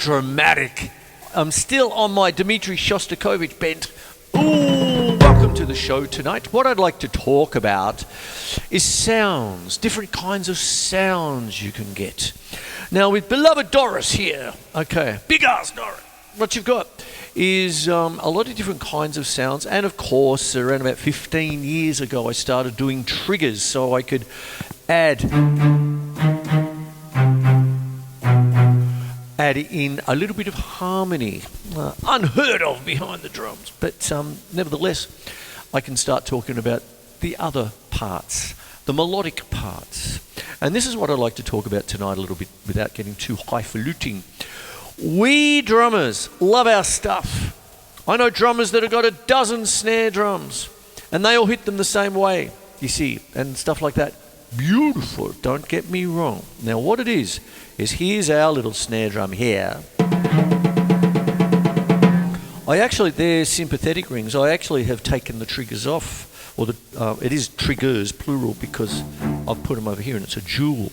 dramatic. I'm still on my Dmitri Shostakovich bent. Ooh, welcome to the show tonight. What I'd like to talk about is sounds, different kinds of sounds you can get. Now, with beloved Doris here, okay, big ass Doris, what you've got is a lot of different kinds of sounds. And of course, around about 15 years ago, I started doing triggers so I could add in a little bit of harmony, unheard of behind the drums. But nevertheless, I can start talking about the other parts, the melodic parts. And this is what I'd like to talk about tonight a little bit without getting too highfalutin. We drummers love our stuff. I know drummers that have got a dozen snare drums and they all hit them the same way, you see, and stuff like that. Beautiful, don't get me wrong. Now what it is here's our little snare drum here. They're sympathetic rings. I actually have taken the triggers off, or it is triggers, plural, because I've put them over here and it's a jewel.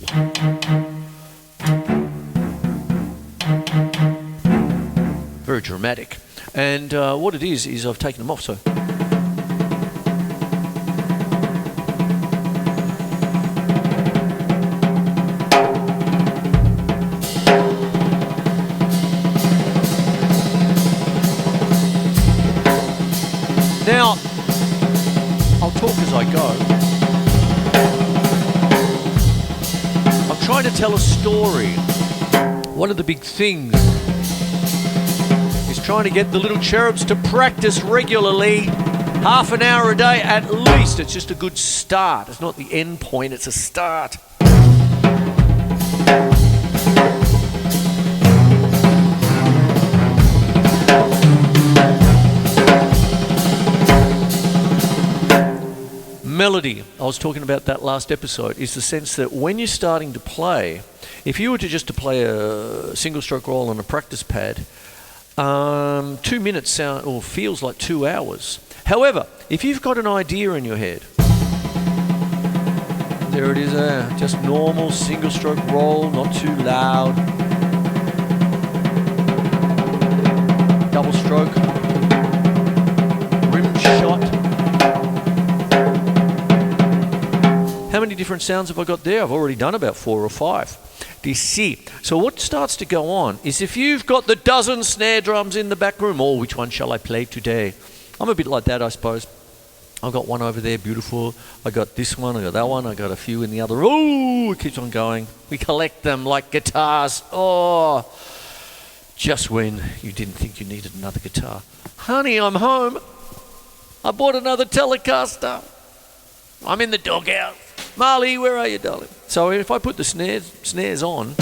Very dramatic. And what it is I've taken them off, so. Now, I'll talk as I go. I'm trying to tell a story. One of the big things is trying to get the little cherubs to practice regularly, half an hour a day at least. It's just a good start. It's not the end point, it's a start. Melody, I was talking about that last episode, is the sense that when you're starting to play, if you were to play a single stroke roll on a practice pad, 2 minutes feels like 2 hours. However, if you've got an idea in your head, there it is, just normal single stroke roll, not too loud, double stroke, rim shot. How many different sounds have I got there? I've already done about 4 or 5. Do you see? So what starts to go on is if you've got the dozen snare drums in the back room, which one shall I play today? I'm a bit like that, I suppose. I've got one over there, beautiful. I got this one, I got that one, I got a few in the other. Oh, it keeps on going. We collect them like guitars. Oh, just when you didn't think you needed another guitar. Honey, I'm home. I bought another Telecaster. I'm in the doghouse. Marley, where are you, darling? So if I put the snares on,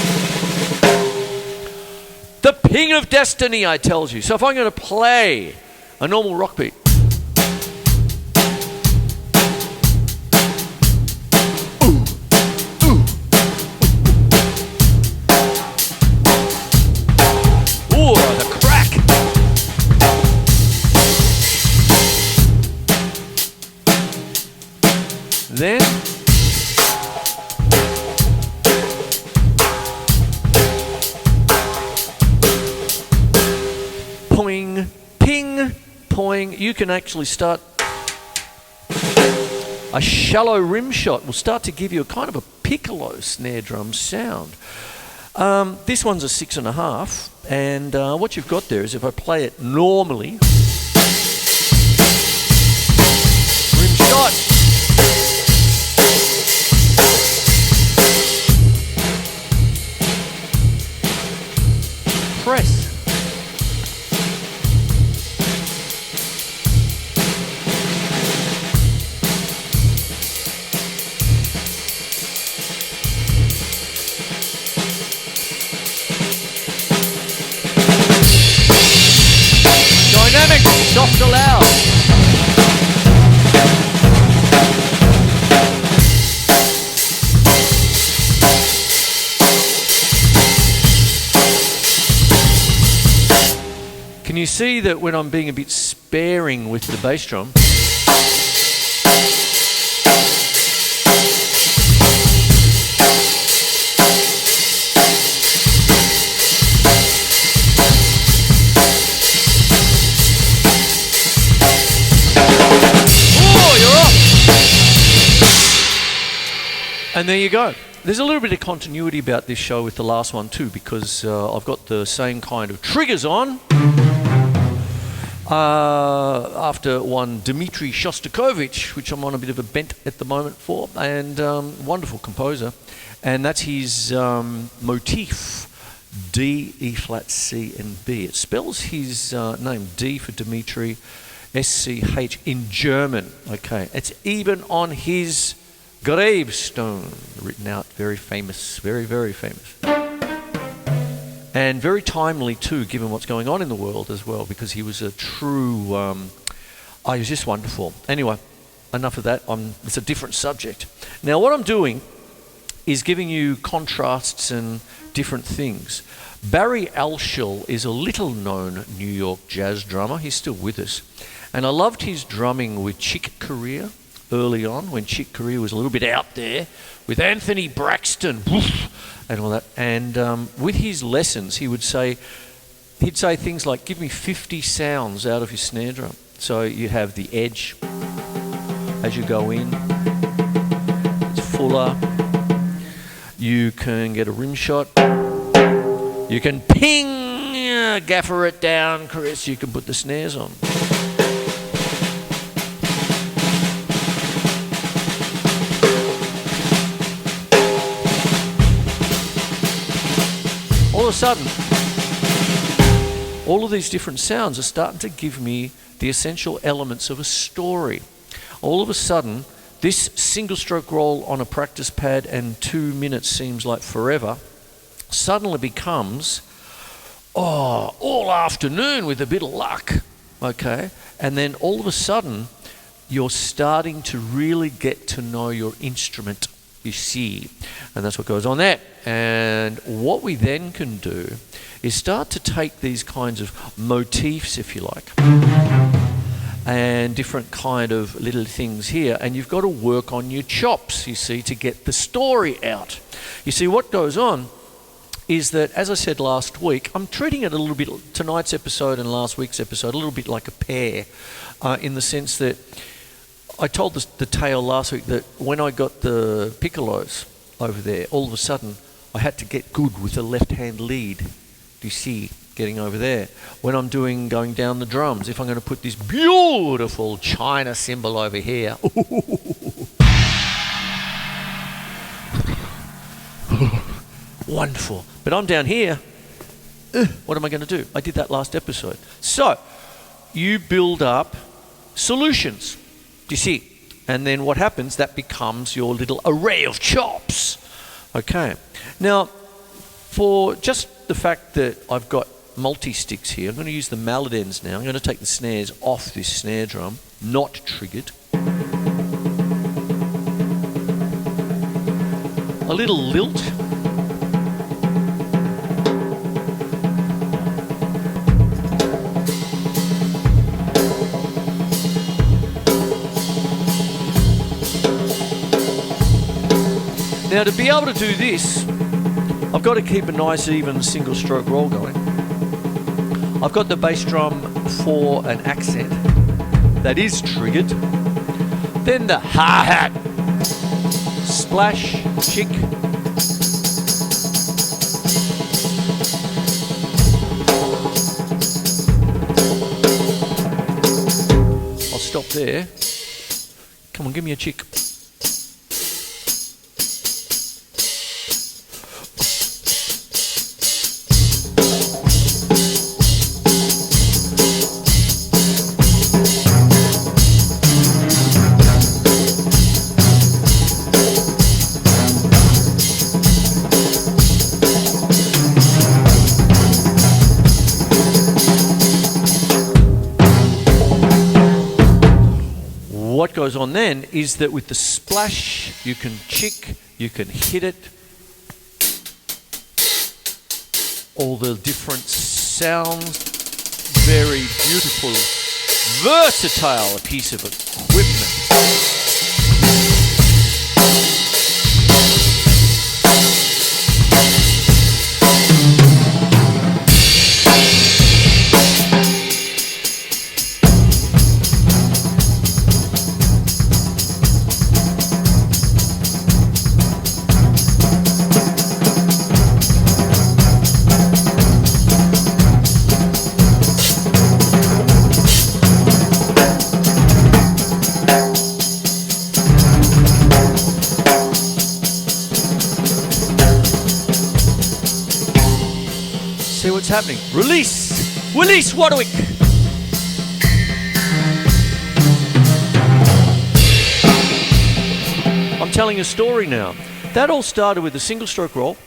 the ping of destiny, I tells you. So if I'm going to play a normal rock beat, the crack. Then poing, ping, poing. You can actually start a shallow rim shot will start to give you a kind of a piccolo snare drum sound. This one's a 6.5, and what you've got there is if I play it normally, rim shot. Press. Dynamic, soft to loud. Can you see that when I'm being a bit sparing with the bass drum, And there you go. There's a little bit of continuity about this show with the last one too, because I've got the same kind of triggers on. After one Dmitri Shostakovich, which I'm on a bit of a bent at the moment for, and wonderful composer. And that's his motif, D, E flat, C and B. It spells his name, D for Dmitri, S-C-H in German. Okay, it's even on his gravestone, written out, very famous, very, very famous. And very timely too, given what's going on in the world as well, because he was a true, he was just wonderful. Anyway, enough of that, it's a different subject. Now what I'm doing is giving you contrasts and different things. Barry Altschul is a little-known New York jazz drummer. He's still with us. And I loved his drumming with Chick Corea early on, when Chick Corea was a little bit out there, with Anthony Braxton and all that. And with his lessons, he'd say things like, give me 50 sounds out of your snare drum. So you have the edge as you go in. It's fuller. You can get a rim shot. You can ping, gaffer it down, Chris. You can put the snares on. All of a sudden, all of these different sounds are starting to give me the essential elements of a story. All of a sudden, this single stroke roll on a practice pad and 2 minutes seems like forever, suddenly becomes, all afternoon with a bit of luck, okay? And then all of a sudden, you're starting to really get to know your instrument, you see. And that's what goes on there. And what we then can do is start to take these kinds of motifs, if you like, and different kind of little things here, and you've got to work on your chops, you see, to get the story out. You see, what goes on is that, as I said last week, I'm treating it a little bit, tonight's episode and last week's episode, a little bit like a pair, in the sense that I told the tale last week that when I got the piccolos over there, all of a sudden I had to get good with the left-hand lead, do you see, getting over there. When I'm going down the drums, if I'm going to put this beautiful China cymbal over here, wonderful. But I'm down here, what am I going to do? I did that last episode. So, you build up solutions, do you see? And then what happens, that becomes your little array of chops. Okay. Now, for just the fact that I've got multi-sticks here, I'm going to use the mallet ends now. I'm going to take the snares off this snare drum, not triggered. A little lilt. Now, to be able to do this, I've got to keep a nice even single stroke roll going. I've got the bass drum for an accent that is triggered. Then the hi-hat, splash, chick. I'll stop there. Come on, give me a chick. What goes on then is that with the splash, you can chick, you can hit it, all the different sounds, very beautiful, versatile piece of equipment. what's happening? Release! Release Warwick! I'm telling a story now. That all started with a single stroke roll.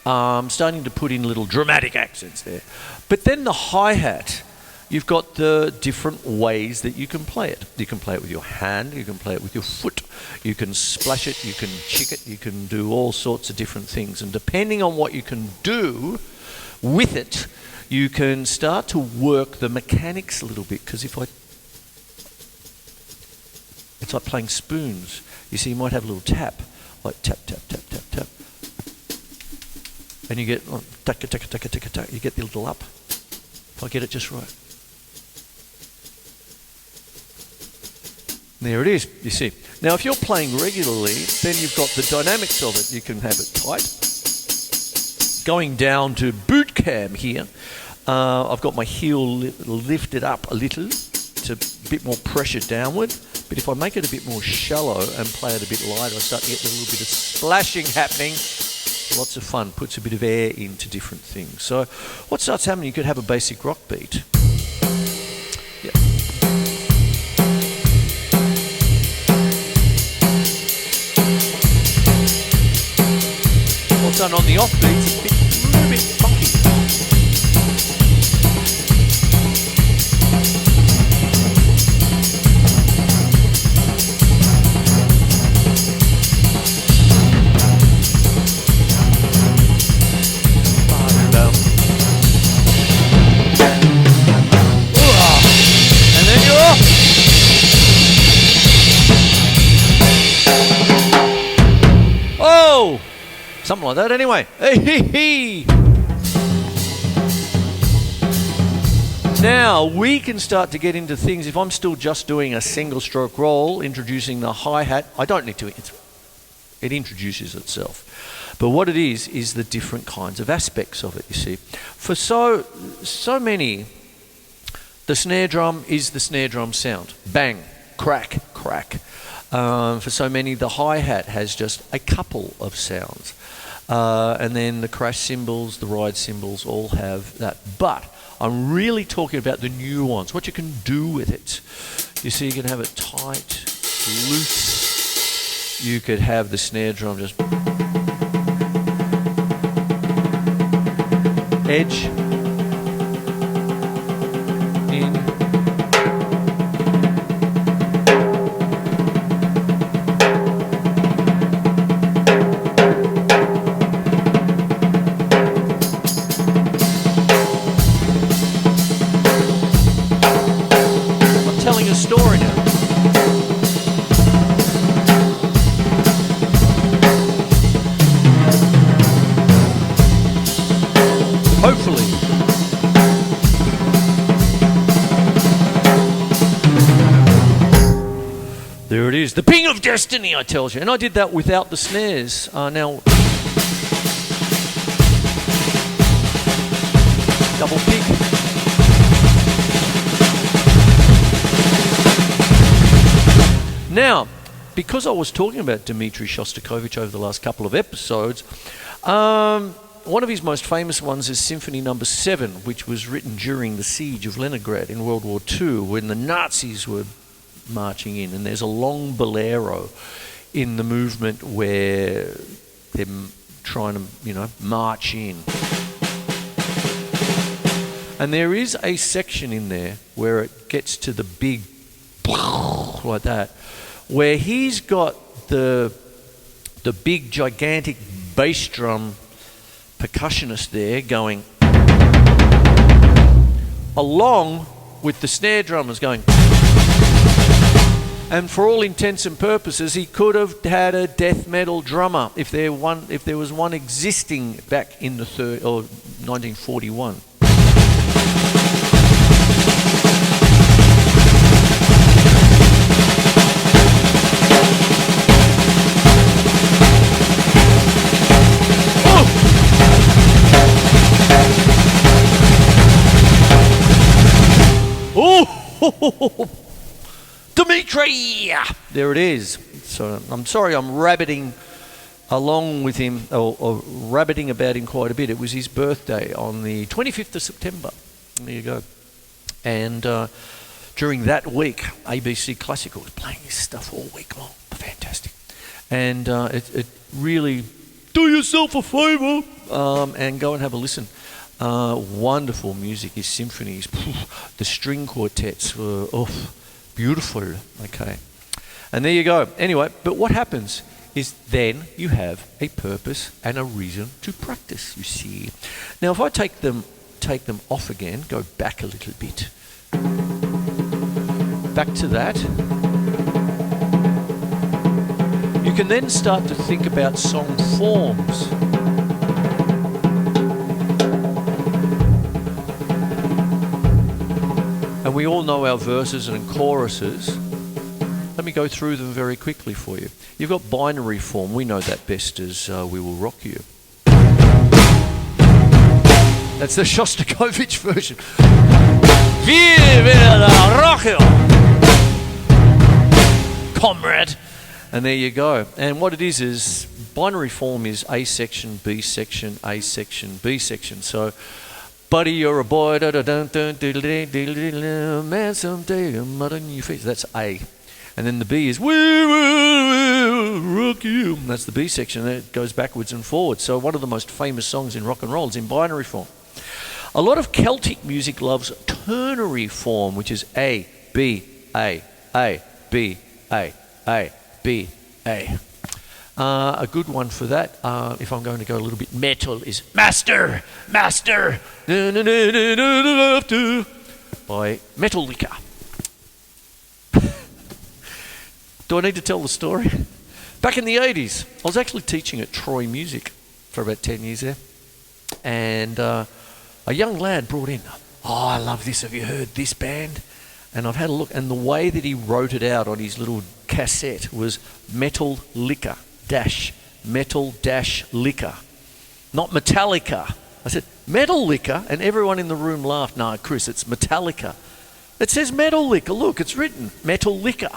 Starting to put in little dramatic accents there. But then the hi-hat, you've got the different ways that you can play it. You can play it with your hand, you can play it with your foot, you can splash it, you can chick it, you can do all sorts of different things. And depending on what you can do with it, you can start to work the mechanics a little bit. Because it's like playing spoons. You see, you might have a little tap, like tap, tap, tap, tap, tap. And you get, taka, taka, taka, taka, taka, you get the little up. If I get it just right. There it is, you see. Now, if you're playing regularly, then you've got the dynamics of it. You can have it tight. Going down to boot cam here, I've got my heel lifted up a little to a bit more pressure downward. But if I make it a bit more shallow and play it a bit lighter, I start to get a little bit of splashing happening. Lots of fun, puts a bit of air into different things. So what starts happening, you could have a basic rock beat. Yeah. What's done on the off beats, a little bit funky. Something like that anyway. Hey. Now we can start to get into things. If I'm still just doing a single stroke roll, introducing the hi-hat, I don't need to. It introduces itself. But what it is the different kinds of aspects of it, you see. For so many, the snare drum is the snare drum sound. Bang, crack, crack. For so many, the hi-hat has just a couple of sounds. And then the crash cymbals, the ride cymbals all have that. But I'm really talking about the nuance, what you can do with it. You see, you can have it tight, loose. You could have the snare drum just edge, in. Story now. Hopefully. There it is. The ping of destiny, I tells you. And I did that without the snares. Now, double pick. Now, because I was talking about Dmitri Shostakovich over the last couple of episodes, one of his most famous ones is Symphony No. 7, which was written during the siege of Leningrad in World War II when the Nazis were marching in. And there's a long bolero in the movement where they're trying to, march in. And there is a section in there where it gets to the big like that, where he's got the big gigantic bass drum percussionist there going along with the snare drummers going. And for all intents and purposes, he could have had a death metal drummer if there was one existing back in the 1941. Oh, Dmitri! There it is. So I'm sorry I'm rabbiting along with him, or rabbiting about him quite a bit. It was his birthday on the 25th of September. There you go. And during that week, ABC Classical was playing his stuff all week long. Fantastic. And it really, do yourself a favour and go and have a listen. Wonderful music, his symphonies, the string quartets were beautiful. Okay. And there you go. Anyway, but what happens is then you have a purpose and a reason to practice, you see. Now, if I take them off again, go back a little bit. Back to that. You can then start to think about song forms. And we all know our verses and choruses. Let me go through them very quickly for you. You've got binary form. We know that best as We Will Rock You. That's the Shostakovich version. We will rock you, comrade. And there you go. And what it is binary form is A section, B section, A section, B section. So, buddy, you're a boy, man, someday I'm mud on your face. That's A. And then the B is, we will rock you. That's the B section. And it goes backwards and forwards. So one of the most famous songs in rock and roll is in binary form. A lot of Celtic music loves ternary form, which is A, B, A, B, A, B, A. A good one for that, if I'm going to go a little bit metal, is Master, Master, by Metal Liquor. Do I need to tell the story? Back in the 80s, I was actually teaching at Troy Music for about 10 years there. And a young lad brought in, I love this, have you heard this band? And I've had a look, and the way that he wrote it out on his little cassette was Metal Liquor dash, Metal dash Liquor, not Metallica. I said, Metal Liquor, and everyone in the room laughed. No, Chris, it's Metallica. It says Metal Liquor, look, it's written, Metal Liquor.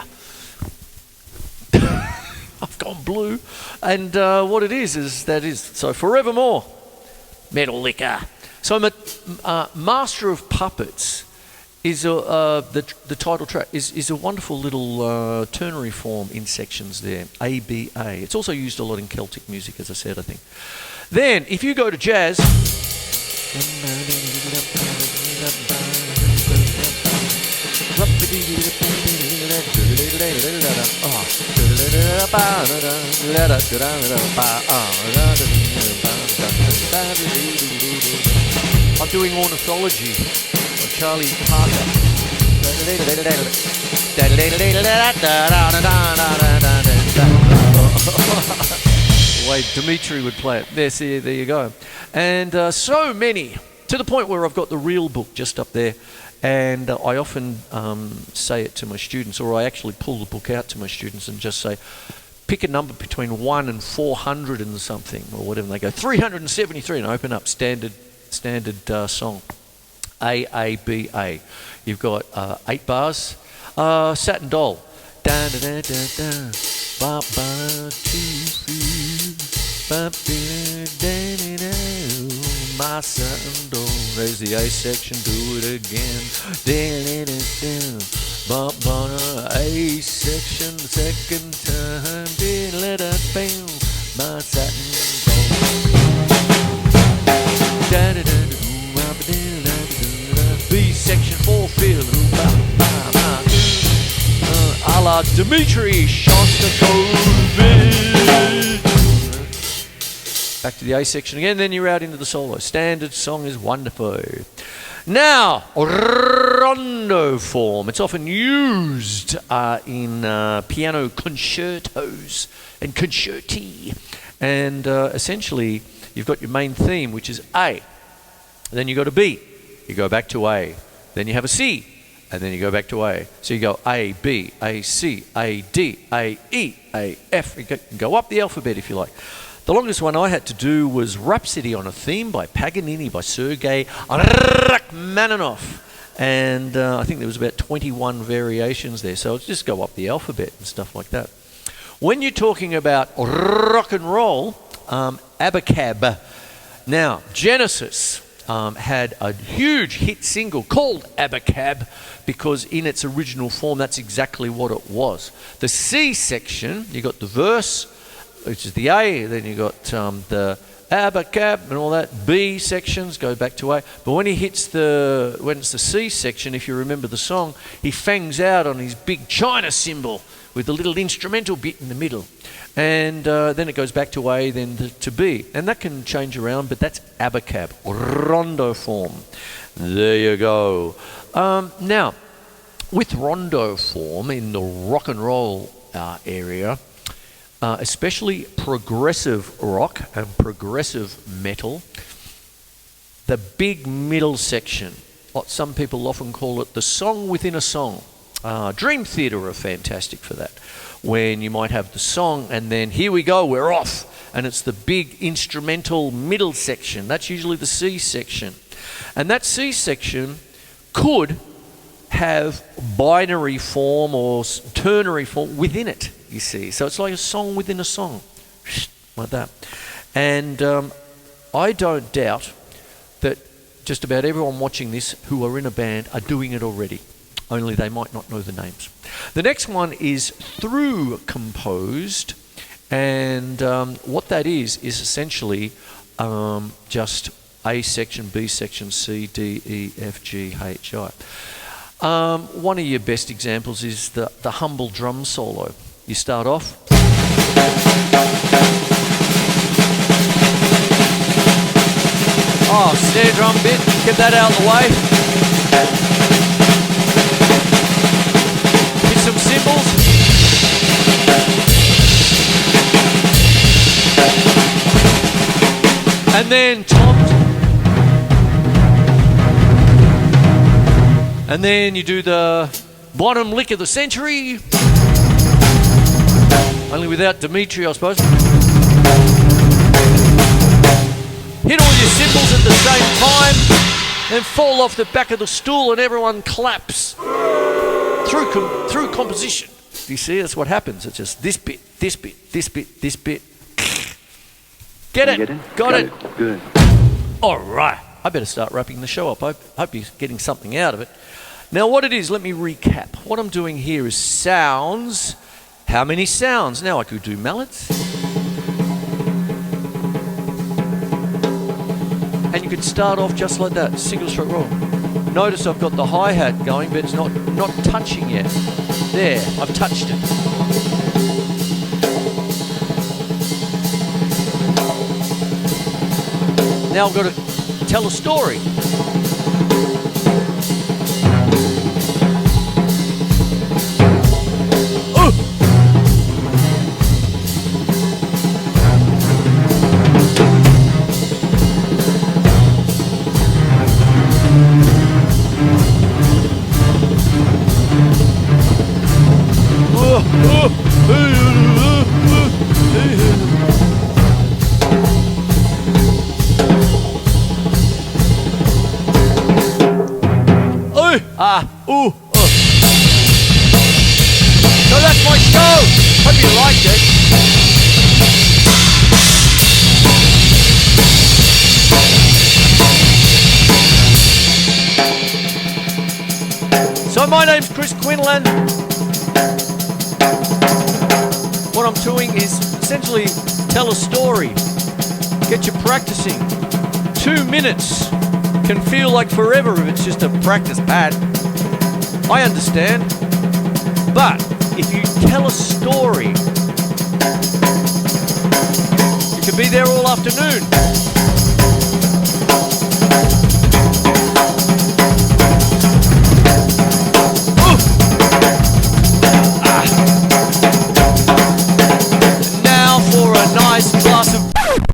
I've gone blue. And what it is so forevermore, Metal Liquor. So Master of Puppets is the title track is a wonderful little ternary form in sections there, A, B, A. It's also used a lot in Celtic music, as I said, I think. Then, if you go to jazz, I'm doing ornithology by Charlie Parker. The way Dimitri would play it. There you go. And so many, to the point where I've got the real book just up there. And I often say it to my students, or I actually pull the book out to my students and just say, pick a number between 1 and 400 and something, or whatever. And they go, 373, and I open up standard song. A, B, A. You've got 8 bars. Satin Doll. Da da da da da. Ba ba my satin doll. There's the A section. Do it again. Ba ba A section. Second time. My satin doll. Da da da. B section 4 fill. A la Dimitri Shostakovich. Back to the A section again, then you're out into the solo. Standard song is wonderful. Now, rondo form. It's often used in piano concertos and concerti. And essentially, you've got your main theme, which is A. Then you go to B. You go back to A. Then you have a C. And then you go back to A. So you go A, B, A, C, A, D, A, E, A, F. You can go up the alphabet if you like. The longest one I had to do was Rhapsody on a Theme by Paganini by Sergei Rachmaninoff. And I think there was about 21 variations there. So just go up the alphabet and stuff like that. When you're talking about rock and roll, Abacab. Now, Genesis had a huge hit single called Abacab because in its original form, that's exactly what it was. The C section, you got the verse, which is the A, then you got the Abacab and all that. B sections go back to A. But when it's the C section, if you remember the song, he fangs out on his big China cymbal with a little instrumental bit in the middle. And then it goes back to A, then to B. And that can change around, but that's Abacab, rondo form. There you go. Now, with rondo form in the rock and roll area, especially progressive rock and progressive metal, the big middle section, what some people often call it the song within a song. Dream Theater are fantastic for that, when you might have the song and then here we go, we're off, and it's the big instrumental middle section. That's usually the C section, and that C section could have binary form or ternary form within it, you see. So it's like a song within a song, like that. And I don't doubt that just about everyone watching this who are in a band are doing it already, only they might not know the names. The next one is through composed, and what that is essentially just A section, B section, C, D, E, F, G, H, I. One of your best examples is the humble drum solo. You start off. Oh, snare drum bit, get that out of the way. Hit some cymbals. And then toms. And then you do the bottom lick of the century. Only without Dimitri, I suppose. Hit all your cymbals at the same time, then fall off the back of the stool and everyone claps through composition. Do you see? That's what happens. It's just this bit, this bit, this bit, this bit. Get it? Got it? Good. All right. I better start wrapping the show up. I hope you're getting something out of it. Now, what it is, let me recap. What I'm doing here is sounds. How many sounds? Now, I could do mallets. And you could start off just like that, single stroke roll. Notice I've got the hi-hat going, but it's not touching yet. There, I've touched it. Now I've got to tell a story. So that's my show. Hope you liked it. So my name's Quinlan. What I'm doing is essentially tell a story. Get you practicing. 2 minutes can feel like forever if it's just a practice pad. I understand. But if you tell a story, you can be there all afternoon.